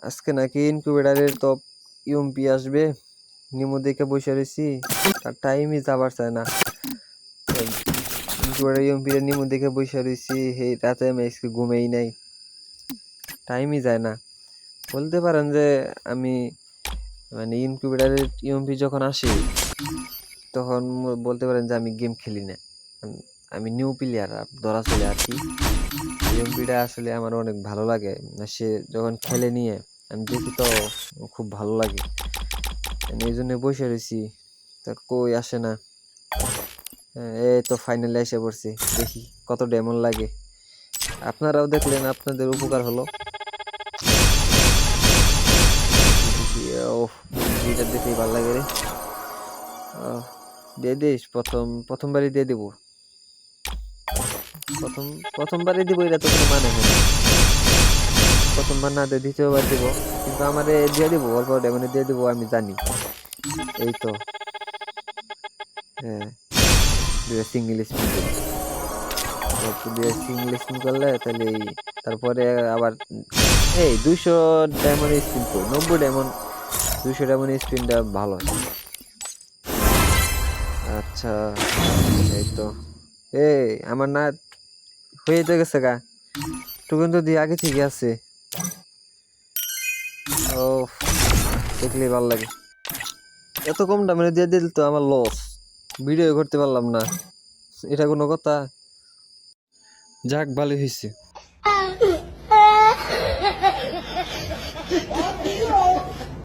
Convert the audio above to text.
আজকে নাকি ইনকিউবেটারের তো ইউএমপি আসবে, নিমো দেখে বসে রয়েছি, তার টাইমই যাবার চায় না। ইনকিউবেটার ইউএমপিটা নিমো দেখে বসে রয়েছি, এই রাতে আমি আজকে ঘুমেই নাই, টাইমই যায় না। বলতে পারেন যে আমি মানে ইনকিউবেটারের ইউএমপি যখন আসে তখন বলতে পারেন যে আমি গেম খেলি না, আমি নিউ প্লেয়ার ধরা চলে আর কি। ইউএমপিটা আসলে আমার অনেক ভালো লাগে, সে যখন খেলে নিয়ে আমি দেখি তো খুব ভালো লাগে, এই জন্য বসে রয়েছি, তা কই আসে না। এই তো ফাইনালি এসে পড়ছি, দেখি কত ডেমন লাগে। আপনারাও দেখলেন, আপনাদের উপকার হলো। এটা দেখেই ভালো লাগে রে। দিয়ে দিস, প্রথমবারই দিয়ে দিব, প্রথমবারই দিব, এটা তো কোনো মানে হয় না। প্রথমবার না দিয়ে দ্বিতীয়বার দিব, কিন্তু আমারে দিয়ে দিব, অল্প ডেমনে দিয়ে দিব, আমি জানি। এই তো, হ্যাঁ, সিঙ্গেল স্পিন করি, সিঙ্গেল স্পিন করলে তাহলে তারপরে আবার 200 ডায়মন্ড স্পিন করি, 90 ডায়মন্ড, 200 ডায়মন্ড স্পিনটা ভালো হয়। আচ্ছা, এই তো আমার না হয়ে তো গেছে গা, টুকুন তো দিয়ে আগে থেকে আছে। ও, দেখলেই ভালো লাগে। এত কম দামে দিয়ে দিল তো আমার লস, ভিডিও করতে পারলাম না, এটা কোনো কথা? যাক, ভালো হয়েছে।